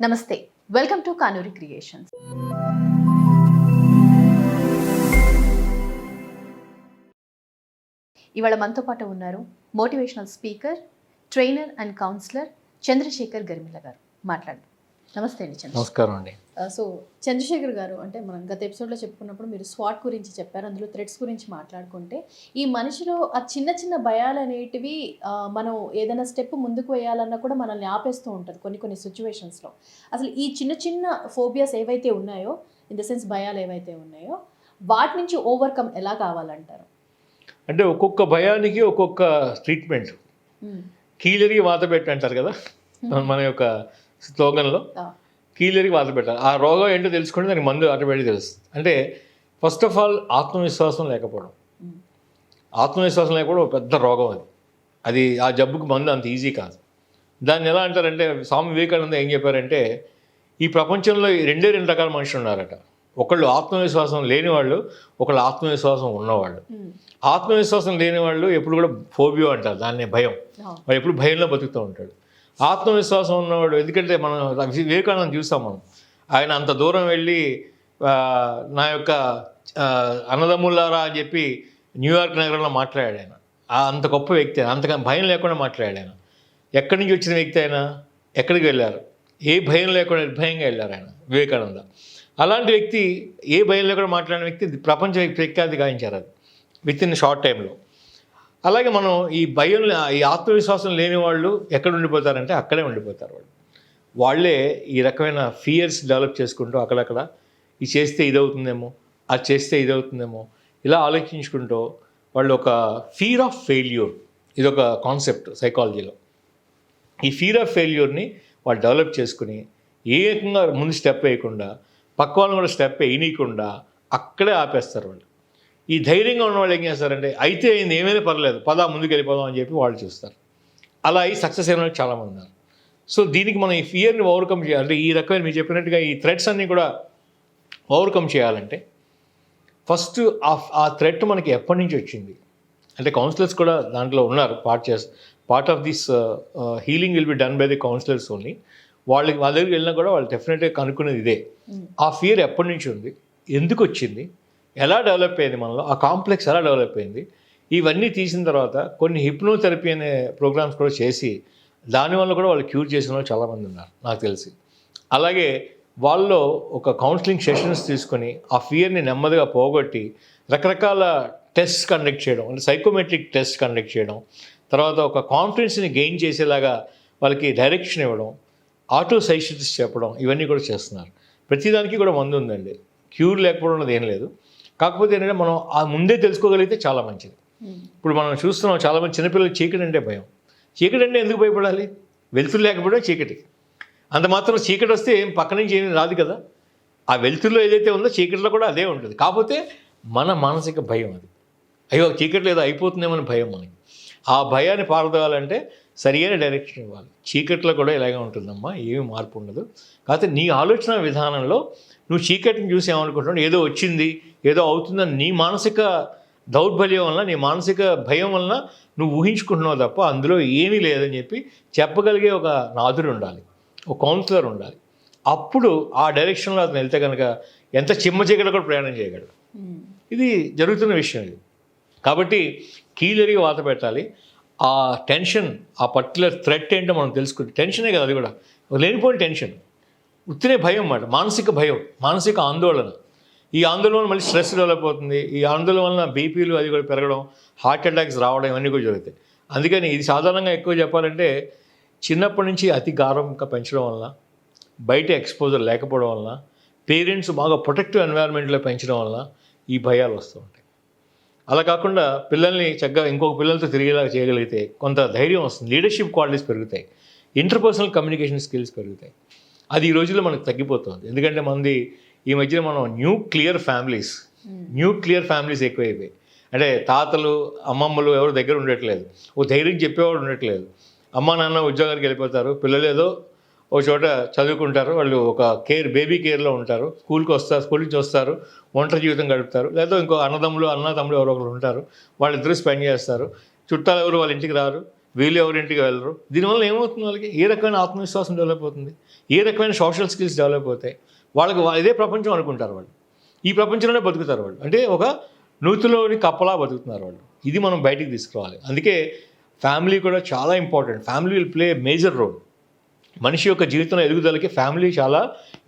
నమస్తే, welcome to Kanuri creations. ఇవాళ మనతో పాటు ఉన్నారు motivational speaker, trainer and counsellor Chandrashekar Garimilla garu. మాట్లాడండి. నమస్తే అండి. నమస్కారం అండి. సో చంద్రశేఖర్ గారు, అంటే మనం గత ఎపిసోడ్లో చెప్పుకున్నప్పుడు మీరు స్వాట్ గురించి చెప్పారు, అందులో థ్రెడ్స్ గురించి మాట్లాడుకుంటే ఈ మనిషిలో ఆ చిన్న చిన్న భయాలు అనేటివి మనం ఏదైనా స్టెప్ ముందుకు వేయాలన్నా కూడా మనల్ని ఆపేస్తూ ఉంటుంది కొన్ని సిచ్యువేషన్స్లో. అసలు ఈ చిన్న చిన్న ఫోబియాస్ ఏవైతే ఉన్నాయో, ఇన్ ద సెన్స్ భయాలు ఏవైతే ఉన్నాయో, వాటి నుంచి ఓవర్కమ్ ఎలా కావాలంటారు? అంటే ఒక్కొక్క భయానికి ఒక్కొక్క ట్రీట్మెంట్. కీలరికి వాత పెట్టి అంటారు కదా మన యొక్క స్లోగన్లో. కీలరికి వాత పెట్టాలి. ఆ రోగం ఏంటో తెలుసుకుంటే దానికి మందు ఆటోమేటిక్ తెలుస్తుంది. అంటే ఫస్ట్ ఆఫ్ ఆల్ ఆత్మవిశ్వాసం లేకపోవడం. ఆత్మవిశ్వాసం లేకపోవడం ఒక పెద్ద రోగం. అది ఆ జబ్బుకి మందు అంత ఈజీ కాదు. దాన్ని ఎలా అంటారంటే, స్వామి వివేకానంద ఏం చెప్పారంటే, ఈ ప్రపంచంలో రెండు రకాల మనుషులు ఉన్నారట. ఒకళ్ళు ఆత్మవిశ్వాసం లేనివాళ్ళు, ఒకళ్ళు ఆత్మవిశ్వాసం ఉన్నవాళ్ళు. ఆత్మవిశ్వాసం లేనివాళ్ళు ఎప్పుడు కూడా ఫోబియో అంటారు, దాన్నే భయం. వాడు ఎప్పుడు భయంలో బతుకుతూ ఉంటాడు. ఆత్మవిశ్వాసం ఉన్నవాడు, ఎందుకంటే మనం వివేకానంద చూస్తాం. మనం ఆయన అంత దూరం వెళ్ళి నా యొక్క అన్నదమ్ములారా అని చెప్పి న్యూయార్క్ నగరంలో మాట్లాడాడు. ఆయన అంత గొప్ప వ్యక్తి, అంతకన్నా భయం లేకుండా మాట్లాడాడు. ఆయన ఎక్కడి నుంచి వచ్చిన వ్యక్తి, ఆయన ఎక్కడికి వెళ్ళారు, ఏ భయం లేకుండా నిర్భయంగా వెళ్ళారు ఆయన వివేకానంద. అలాంటి వ్యక్తి, ఏ భయం లేకుండా మాట్లాడిన వ్యక్తి ప్రపంచ ప్రఖ్యాతి గాయించారు అది విత్ ఇన్ షార్ట్ టైంలో. అలాగే మనం ఈ భయం, ఈ ఆత్మవిశ్వాసం లేని వాళ్ళు ఎక్కడ ఉండిపోతారంటే అక్కడే ఉండిపోతారు. వాళ్ళే ఈ రకమైన ఫియర్స్ డెవలప్ చేసుకుంటూ అక్కడక్కడ ఇది చేస్తే ఇదవుతుందేమో, అది చేస్తే ఇదవుతుందేమో, ఇలా ఆలోచించుకుంటూ వాళ్ళు ఒక ఫియర్ ఆఫ్ ఫెయిల్యూర్, ఇదొక కాన్సెప్ట్ సైకాలజీలో. ఈ ఫియర్ ఆఫ్ ఫెయిల్యూర్ని వాళ్ళు డెవలప్ చేసుకుని ఏకంగా ముందు స్టెప్ వేయకుండా, పక్క వాళ్ళని కూడా స్టెప్ వేయనీయకుండా అక్కడే ఆపేస్తారు వాళ్ళు. ఈ ధైర్యంగా ఉన్న వాళ్ళు ఏం చేస్తారంటే, అయితే అయింది, ఏమైనా పర్లేదు, పదా ముందుకు వెళ్ళిపోదాం అని చెప్పి వాళ్ళు చూస్తారు. అలా ఈ సక్సెస్ అయిన వాళ్ళు చాలామంది ఉన్నారు. సో దీనికి మనం ఈ ఫియర్ని ఓవర్కమ్ చేయాలంటే, ఈ రకమైన మీరు చెప్పినట్టుగా ఈ థ్రెట్స్ అన్నీ కూడా ఓవర్కమ్ చేయాలంటే, ఫస్ట్ ఆ థ్రెట్ మనకి ఎప్పటి నుంచి వచ్చింది అంటే, కౌన్సిలర్స్ కూడా దాంట్లో ఉన్నారు. Part of this healing will be done by the counsellors only. వాళ్ళ దగ్గరికి వెళ్ళినా కూడా వాళ్ళు డెఫినెట్గా కనుక్కునేది ఇదే. ఆ ఫియర్ ఎప్పటి నుంచి ఉంది, ఎందుకు వచ్చింది, ఎలా డెవలప్ అయింది మనలో, ఆ కాంప్లెక్స్ ఎలా డెవలప్ అయింది, ఇవన్నీ తీసిన తర్వాత కొన్ని హిప్నోథెరపీ అనే ప్రోగ్రామ్స్ కూడా చేసి దానివల్ల కూడా వాళ్ళు క్యూర్ చేసిన వాళ్ళు చాలామంది ఉన్నారు నాకు తెలిసి. అలాగే వాళ్ళు ఒక కౌన్సిలింగ్ సెషన్స్ తీసుకొని ఆ ఫియర్ని నెమ్మదిగా పోగొట్టి రకరకాల టెస్ట్ కండక్ట్ చేయడం, అంటే సైకోమెట్రిక్ టెస్ట్ కండక్ట్ చేయడం, తర్వాత ఒక కాన్ఫిడెన్స్ని గెయిన్ చేసేలాగా వాళ్ళకి డైరెక్షన్ ఇవ్వడం, ఆటో సజెషన్స్ చెప్పడం, ఇవన్నీ కూడా చేస్తున్నారు. ప్రతిదానికి కూడా మందు ఉందండి, క్యూర్ లేకపోవడం అన్నది ఏం లేదు. కాకపోతే ఏంటంటే మనం ఆ ముందే తెలుసుకోగలిగితే చాలా మంచిది. ఇప్పుడు మనం చూస్తున్నాం చాలామంది చిన్నపిల్లలకి చీకటి అంటే భయం. చీకటి అంటే ఎందుకు భయపడాలి? వెలుతురు లేకపోవడం చీకటి. అంత మాత్రం చీకటి వస్తే ఏం పక్క నుంచి ఏమీ రాదు కదా. ఆ వెలుతురులో ఏదైతే ఉందో చీకటిలో కూడా అదే ఉంటుంది. కాకపోతే మన మానసిక భయం అది. అయ్యో చీకటి ఏదో అయిపోతుందేమని భయం మనకి. ఆ భయాన్ని పారదోవాలంటే సరియైన డైరెక్షన్ ఇవ్వాలి. చీకట్లో కూడా ఇలాగే ఉంటుందమ్మా, ఏమీ మార్పు ఉండదు. కాకపోతే నీ ఆలోచన విధానంలో నువ్వు చీకటిని చూసి ఏమనుకుంటున్నావు, ఏదో వచ్చింది, ఏదో అవుతుందని నీ మానసిక దౌర్బల్యం వలన, నీ మానసిక భయం వలన నువ్వు ఊహించుకుంటున్నావు తప్ప అందులో ఏమీ లేదని చెప్పి చెప్పగలిగే ఒక నాథుడు ఉండాలి, ఒక కౌన్సిలర్ ఉండాలి. అప్పుడు ఆ డైరెక్షన్లో అతను వెళ్తే కనుక ఎంత చిమ్మ చీకటి కూడా ప్రయాణం చేయగలడు. ఇది జరుగుతున్న విషయం ఇది. కాబట్టి కీలరిగా వాత పెట్టాలి. ఆ టెన్షన్, ఆ పర్టికులర్ థ్రెట్ ఏంటో మనం తెలుసుకుంటే, టెన్షనే కదా అది కూడా, లేనిపోయిన టెన్షన్, ఉత్తినే భయం అన్నమాట, మానసిక భయం, మానసిక ఆందోళన. ఈ ఆందోళన మళ్ళీ స్ట్రెస్ డెవలప్ అవుతుంది. ఈ ఆందోళన వలన బీపీలు అది కూడా పెరగడం, హార్ట్ అటాక్స్ రావడం, ఇవన్నీ కూడా జరుగుతాయి. అందుకని ఇది సాధారణంగా ఎక్కువ చెప్పాలంటే, చిన్నప్పటి నుంచి అతి గారంగా పెంచడం వలన, బయట ఎక్స్పోజర్ లేకపోవడం వలన, పేరెంట్స్ బాగా ప్రొటెక్టివ్ ఎన్వైరాన్మెంట్లో పెంచడం వలన ఈ భయాలు వస్తూ ఉంటాయి. అలా కాకుండా పిల్లల్ని చక్కగా ఇంకొక పిల్లలతో తిరిగేలాగా చేయగలిగితే కొంత ధైర్యం వస్తుంది, లీడర్షిప్ క్వాలిటీస్ పెరుగుతాయి, ఇంటర్పర్సనల్ కమ్యూనికేషన్ స్కిల్స్ పెరుగుతాయి. అది ఈ రోజుల్లో మనకు తగ్గిపోతుంది. ఎందుకంటే మనది ఈ మధ్యన మనం న్యూక్లియర్ ఫ్యామిలీస్ ఎక్కువైపోయాయి. అంటే తాతలు అమ్మమ్మలు ఎవరు దగ్గర ఉండట్లేదు, ఓ ధైర్యం చెప్పేవాడు ఉండట్లేదు. అమ్మ నాన్న ఉద్యోగానికి వెళ్ళిపోతారు, పిల్లలు ఏదో ఒక చోట చదువుకుంటారు, వాళ్ళు ఒక బేబీ కేర్లో ఉంటారు, స్కూల్ నుంచి వస్తారు, ఒంటరి జీవితం గడుపుతారు. లేదా ఇంకో అన్నదమ్ములు ఎవరో ఒకరు ఉంటారు, వాళ్ళిద్దరూ స్పెండ్ చేస్తారు. చుట్టాలు ఎవరు వాళ్ళ ఇంటికి రారు, వీళ్ళు ఎవరింటికి వెళ్ళరు. దీనివల్ల ఏమవుతుంది, వాళ్ళకి ఏ రకమైన ఆత్మవిశ్వాసం డెవలప్ అవుతుంది, ఏ రకమైన సోషల్ స్కిల్స్ డెవలప్ అవుతాయి, వాళ్ళకి ఇదే ప్రపంచం అనుకుంటారు వాళ్ళు, ఈ ప్రపంచంలోనే బతుకుతారు వాళ్ళు, అంటే ఒక నూతిలోని కప్పలా బతుకుతున్నారు వాళ్ళు. ఇది మనం బయటికి తీసుకురావాలి. అందుకే ఫ్యామిలీ కూడా చాలా important. Family will play major role. మనిషి యొక్క జీవితంలో ఎదుగుదలకి ఫ్యామిలీ చాలా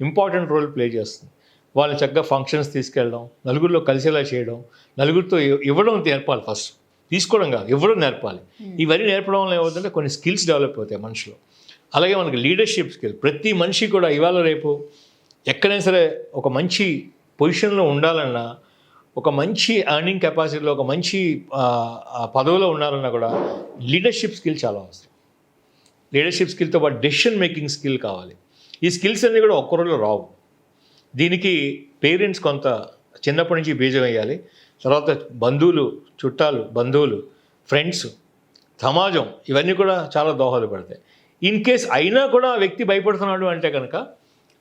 ఇంపార్టెంట్ రోల్ ప్లే చేస్తుంది. వాళ్ళని చక్కగా ఫంక్షన్స్ తీసుకెళ్ళడం, నలుగురిలో కలిసేలా చేయడం, నలుగురితో ఇవ్వడం నేర్పాలి. ఫస్ట్ తీసుకోవడం కాదు, ఇవ్వడం నేర్పాలి. ఇవన్నీ నేర్పడం వల్ల ఏమవుతుందంటే కొన్ని స్కిల్స్ డెవలప్ అవుతాయి మనిషిలో. అలాగే మనకి లీడర్షిప్ స్కిల్, ప్రతి మనిషి కూడా ఇవాళ రేపు ఎక్కడైనా సరే ఒక మంచి పొజిషన్లో ఉండాలన్నా, ఒక మంచి ఎర్నింగ్ కెపాసిటీలో, ఒక మంచి పదవిలో ఉండాలన్నా కూడా లీడర్షిప్ స్కిల్ చాలా అవసరం. లీడర్షిప్ స్కిల్తో పాటు డెసిషన్ మేకింగ్ స్కిల్ కావాలి. ఈ స్కిల్స్ అన్నీ కూడా ఒక్క రోజులో రావు. దీనికి పేరెంట్స్ కొంత చిన్నప్పటి నుంచి బీజం వేయాలి. తర్వాత బంధువులు, చుట్టాలు, బంధువులు, ఫ్రెండ్స్, సమాజం, ఇవన్నీ కూడా చాలా దోహదపడతాయి. ఇన్ కేస్ అయినా కూడా ఆ వ్యక్తి భయపడుతున్నాడు అంటే కనుక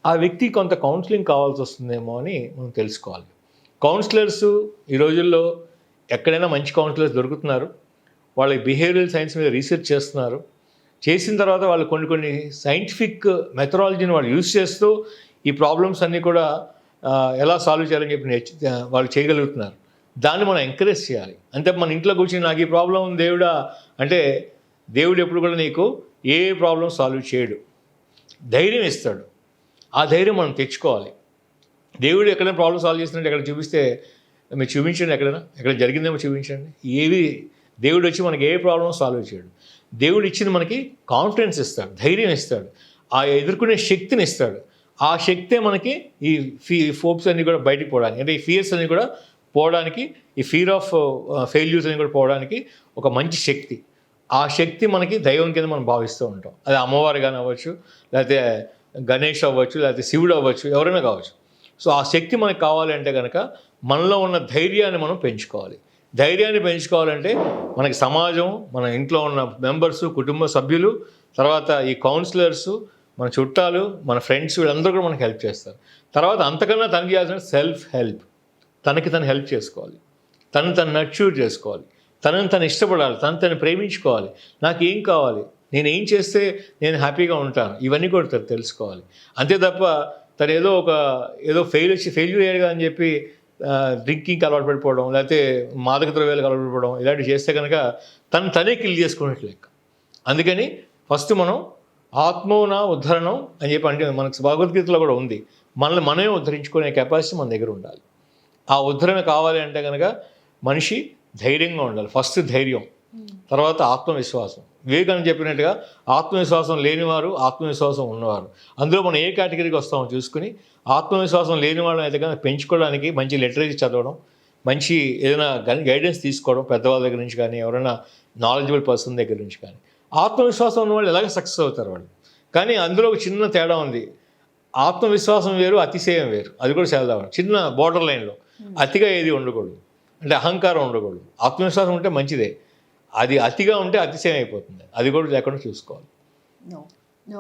ఆ వ్యక్తి కొంత కౌన్సిలింగ్ కావాల్సి వస్తుందేమో అని మనం తెలుసుకోవాలి. కౌన్సిలర్స్ ఈ రోజుల్లో ఎక్కడైనా మంచి కౌన్సిలర్స్ దొరుకుతున్నారు. వాళ్ళకి బిహేవియరల్ సైన్స్ మీద రీసెర్చ్ చేస్తున్నారు. చేసిన తర్వాత వాళ్ళు కొన్ని సైంటిఫిక్ మెథడాలజీని వాళ్ళు యూజ్ చేస్తూ ఈ ప్రాబ్లమ్స్ అన్నీ కూడా ఎలా సాల్వ్ చేయాలని చెప్పి వాళ్ళు చేయగలుగుతున్నారు. దాన్ని మనం ఎంకరేజ్ చేయాలి. అంతే మన ఇంట్లో కూర్చొని నాకు ఈ ప్రాబ్లం ఉంది దేవుడా అంటే దేవుడు ఎప్పుడు కూడా నీకు ఏ ప్రాబ్లం సాల్వ్ చేయడు, ధైర్యం ఇస్తాడు. ఆ ధైర్యం మనం తెచ్చుకోవాలి. దేవుడు ఎక్కడైనా ప్రాబ్లం సాల్వ్ చేస్తున్నట్టు ఎక్కడ చూపిస్తే మీరు చూపించండి, ఎక్కడ జరిగిందేమో చూపించండి. దేవుడు వచ్చి మనకి ఏ ప్రాబ్లం సాల్వ్ చేయడు. దేవుడు ఇచ్చిన మనకి కాన్ఫిడెన్స్ ఇస్తాడు, ధైర్యం ఇస్తాడు, ఆ ఎదుర్కొనే శక్తిని ఇస్తాడు. ఆ శక్తే మనకి ఈ ఫోప్స్ అన్నీ కూడా బయటికి పోవడానికి, అంటే ఈ ఫియర్స్ అన్నీ కూడా పోవడానికి, ఈ ఫియర్ ఆఫ్ ఫెయిల్యూర్స్ అన్నీ కూడా పోవడానికి ఒక మంచి శక్తి. ఆ శక్తి మనకి దైవం కింద మనం భావిస్తూ ఉంటాం. అది అమ్మవారు కానీ అవ్వచ్చు, లేకపోతే గణేష్ అవ్వచ్చు, లేకపోతే శివుడు అవ్వచ్చు, ఎవరైనా కావచ్చు. సో ఆ శక్తి మనకు కావాలంటే కనుక మనలో ఉన్న ధైర్యాన్ని మనం పెంచుకోవాలి. ధైర్యాన్ని పెంచుకోవాలంటే మనకి సమాజం, మన ఇంట్లో ఉన్న మెంబర్సు, కుటుంబ సభ్యులు, తర్వాత ఈ కౌన్సిలర్సు, మన చుట్టాలు, మన ఫ్రెండ్స్, వీళ్ళందరూ కూడా మనకు హెల్ప్ చేస్తారు. తర్వాత అంతకన్నా తనకి చేయాల్సిన సెల్ఫ్ హెల్ప్. తనకి తను హెల్ప్ చేసుకోవాలి, తను నర్చూర్ చేసుకోవాలి, తను ఇష్టపడాలి, తను ప్రేమించుకోవాలి. నాకు ఏం కావాలి, నేను ఏం చేస్తే నేను హ్యాపీగా ఉంటాను, ఇవన్నీ కూడా తెలుసుకోవాలి. అంతే తప్ప తను ఏదో ఫెయిల్యూర్ అయ్యాడు అని చెప్పి డ్రింకింగ్కి అలవాటు పడిపోవడం, లేకపోతే మాదక ద్రవ్యాలకు అలవాటు పడిపోవడం, ఇలాంటివి చేస్తే కనుక తనే కిల్ చేసుకున్నట్లు లెక్క. అందుకని ఫస్ట్ మనం ఆత్మోన ఉద్ధరణం అని చెప్పి అంటే మనకు భగవద్గీతలో కూడా ఉంది. మనమే ఉద్ధరించుకునే కెపాసిటీ మన దగ్గర ఉండాలి. ఆ ఉద్ధరణ కావాలి అంటే కనుక మనిషి ధైర్యంగా ఉండాలి. ఫస్ట్ ధైర్యం, తర్వాత ఆత్మవిశ్వాసం. వివేకానంద చెప్పినట్టుగా ఆత్మవిశ్వాసం లేనివారు, ఆత్మవిశ్వాసం ఉన్నవారు. అందులో మనం ఏ కేటగిరీకి వస్తామో చూసుకుని ఆత్మవిశ్వాసం లేనివాళ్ళని అయితే కనుక పెంచుకోవడానికి మంచి లిటరేచర్ చదవడం, మంచి ఏదైనా గైడెన్స్ తీసుకోవడం, పెద్దవాళ్ళ దగ్గర నుంచి కానీ, ఎవరైనా నాలెడ్జబుల్ పర్సన్ దగ్గర నుంచి కానీ. ఆత్మవిశ్వాసం ఉన్న వాళ్ళు ఎలాగ సక్సెస్ అవుతారు వాళ్ళు. కానీ అందులో ఒక చిన్న తేడా ఉంది. ఆత్మవిశ్వాసం వేరు, అతిశయం వేరు. అది కూడా చేద్దాం చిన్న బోర్డర్ లైన్లో. అతిగా ఏది ఉండకూడదు, అంటే అహంకారం ఉండకూడదు. ఆత్మవిశ్వాసం ఉంటే మంచిదే, అది అతిగా ఉంటే అతిశయం అయిపోతుంది. అది కూడా లేకుండా చూసుకోవాలి.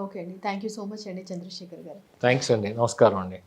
ఓకే అండి, థ్యాంక్ యూ సో మచ్ అండి చంద్రశేఖర్ గారు. థ్యాంక్స్ అండి, నమస్కారం అండి.